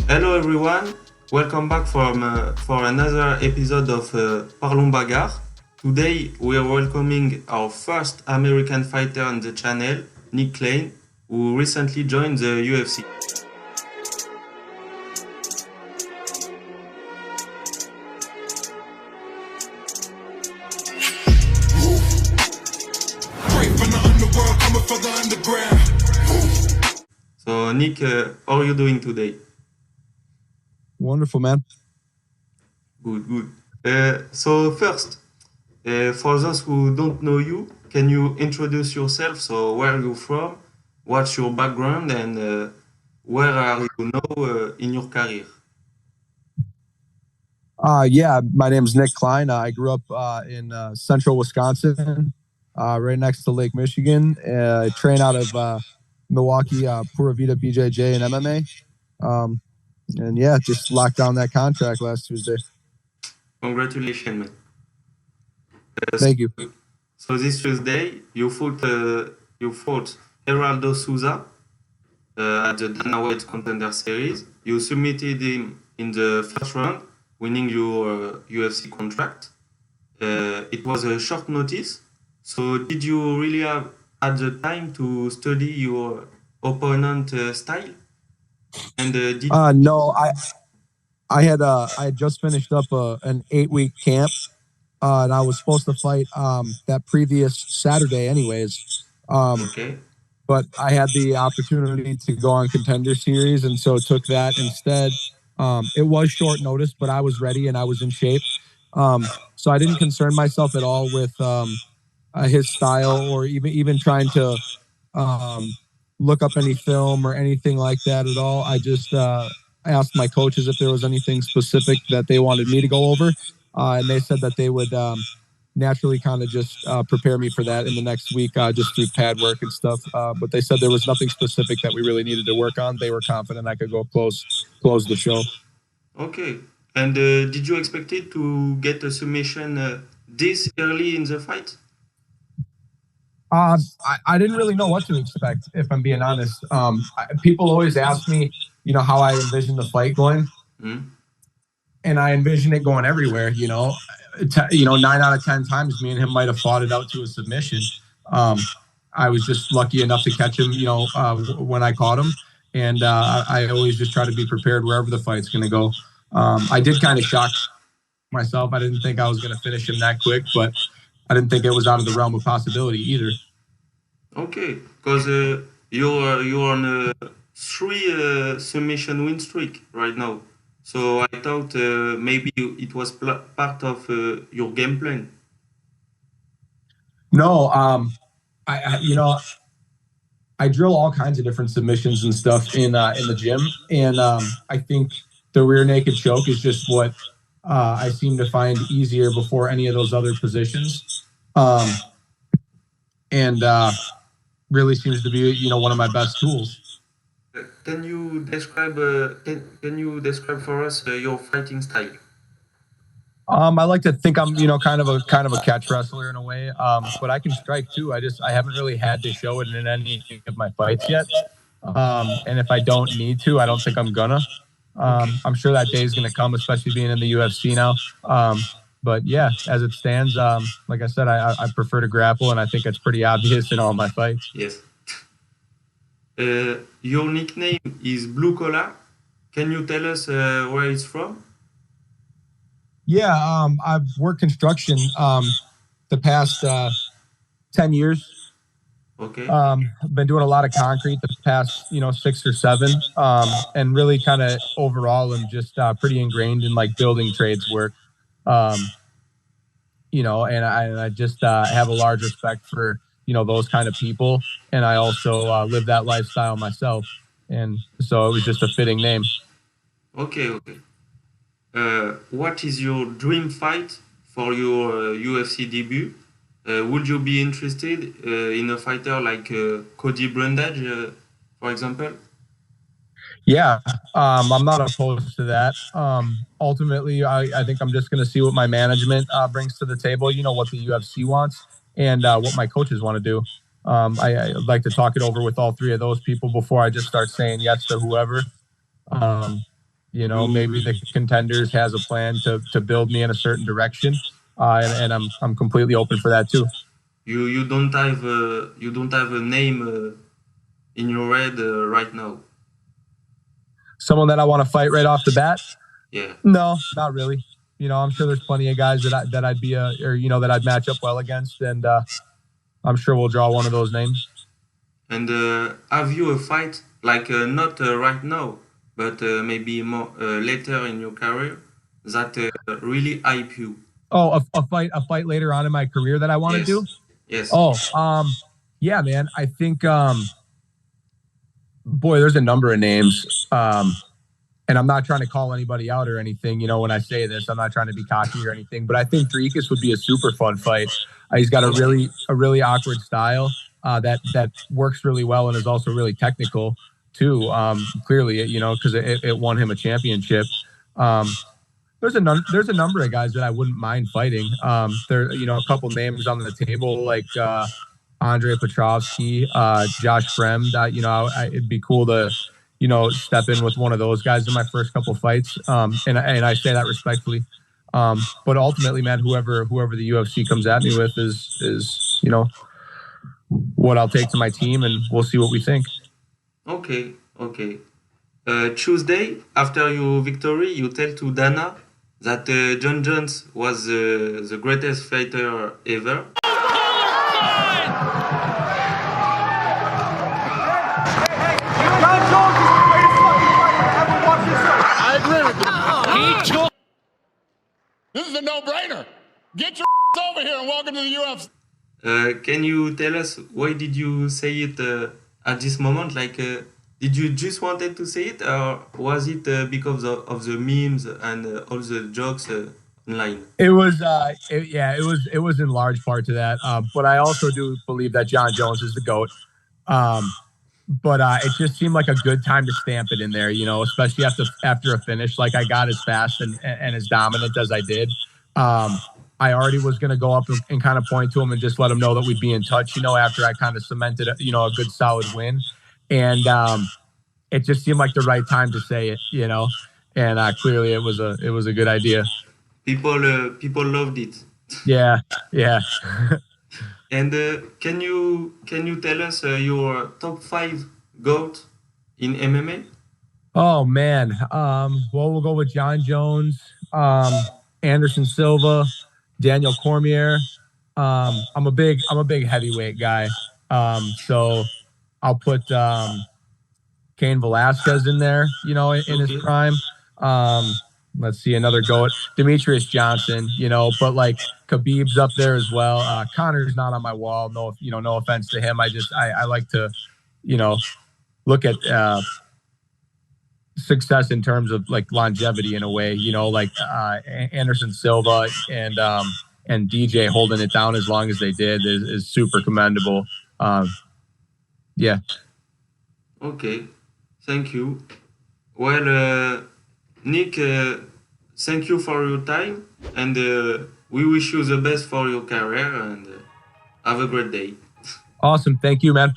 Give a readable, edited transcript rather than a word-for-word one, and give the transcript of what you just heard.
Hello everyone, welcome back for another episode of Parlons Bagarre. Today we are welcoming our first American fighter on the channel, Nick Klein, who recently joined the UFC. So Nick, how are you doing today? Wonderful, man. Good. So first, for those who don't know you, can you introduce yourself? So where are you from? What's your background and where are you now in your career? My name's Nick Klein. I grew up in central Wisconsin, right next to Lake Michigan. I train out of Milwaukee, Pura Vida BJJ and MMA. Just locked down that contract last Tuesday. Congratulations, man. Thank you. So this Tuesday, you fought Geraldo Souza at the Dana White Contender Series. You submitted him in the first round, winning your UFC contract. It was a short notice. So did you really have at the time to study your opponent style? And No, I had just finished up an 8-week camp, and I was supposed to fight that previous Saturday, anyways. Okay. But I had the opportunity to go on Contender Series, and so took that instead. It was short notice, but I was ready and I was in shape. So I didn't concern myself at all with his style or even trying to look up any film or anything like that at all. I just asked my coaches if there was anything specific that they wanted me to go over, and they said that they would naturally kind of just prepare me for that in the next week, just through pad work and stuff. But they said there was nothing specific that we really needed to work on. They were confident I could go close the show. Okay. And did you expect it to get a submission this early in the fight? I didn't really know what to expect, if I'm being honest. People always ask me, how I envision the fight going. Mm. And I envision it going everywhere, 9 out of 10 times me and him might have fought it out to a submission. I was just lucky enough to catch him, when I caught him. And I always just try to be prepared wherever the fight's going to go. I did kind of shock myself. I didn't think I was going to finish him that quick, but I didn't think it was out of the realm of possibility either. Okay, because you're on a 3 submission win streak right now. So I thought maybe it was part of your game plan. No, I drill all kinds of different submissions and stuff in the gym, and I think the rear naked choke is just what I seem to find easier before any of those other positions, and really seems to be one of my best tools. Can you describe for us your fighting style? I like to think I'm kind of a catch wrestler in a way, but I can strike too. I haven't really had to show it in any of my fights yet, and if I don't need to, I don't think I'm gonna. I'm sure that day is gonna come, especially being in the UFC now. But yeah, as it stands, like I said, I prefer to grapple, and I think it's pretty obvious in all my fights. Yes. Your nickname is Blue Collar. Can you tell us where it's from? Yeah, I've worked construction the past 10 years. Okay. I've been doing a lot of concrete the past 6 or 7, and really kind of overall I'm just pretty ingrained in like building trades work. And I just have a large respect for those kind of people, and I also live that lifestyle myself, and so it was just a fitting name. Okay. What is your dream fight for your UFC debut? Would you be interested in a fighter like Cody Brundage, for example? Yeah, I'm not opposed to that. Ultimately, I think I'm just going to see what my management brings to the table, what the UFC wants, and what my coaches want to do. I'd like to talk it over with all 3 of those people before I just start saying yes to whoever. maybe the Contenders has a plan to build me in a certain direction, and I'm completely open for that too. You don't have a name in your head right now. Someone that I want to fight right off the bat? Yeah. No, not really. I'm sure there's plenty of guys that I'd be that I'd match up well against, and I'm sure we'll draw one of those names. And have you a fight like not right now, but maybe more later in your career that really hype you? Oh, a fight later on in my career that I want to do? Yes. Oh, yeah, man. I think, boy, there's a number of names. And I'm not trying to call anybody out or anything, when I say this, I'm not trying to be cocky or anything, but I think Dricus would be a super fun fight. He's got a really awkward style that works really well and is also really technical too. Clearly, because it won him a championship. There's a number of guys that I wouldn't mind fighting. There, a couple names on the table like Andre Petrovsky, Josh Fremd. It'd be cool to step in with one of those guys in my first couple fights. And I say that respectfully. But ultimately, man, whoever the UFC comes at me with is what I'll take to my team, and we'll see what we think. Okay. Tuesday, after your victory, you tell to Dana that Jon Jones was the greatest fighter ever. This is a no-brainer. Get your over here and welcome to the UFC. Can you tell us why did you say it at this moment? Like, did you just wanted to say it, or was it because of the memes and all the jokes online? It was, it was in large part to that. But I also do believe that Jon Jones is the GOAT. But it just seemed like a good time to stamp it in there, especially after a finish like I got as fast and as dominant as I did. I already was going to go up and kind of point to him and just let him know that we'd be in touch, after I kind of cemented, a good solid win. And it just seemed like the right time to say it, and clearly it was a good idea. People loved it. Yeah. And can you tell us your top 5 GOAT in MMA? Oh man, well, we'll go with Jon Jones, Anderson Silva, Daniel Cormier. I'm a big heavyweight guy, so I'll put Cain Velasquez in there, in his prime. Let's see, another GOAT, Demetrius Johnson, but like Khabib's up there as well. Connor's not on my wall. No offense to him. I like to, look at success in terms of like longevity in a way, like Anderson Silva and DJ holding it down as long as they did is super commendable. Yeah. Okay. Thank you. Well, Nick, thank you for your time, and we wish you the best for your career, and have a great day. Awesome. Thank you, man.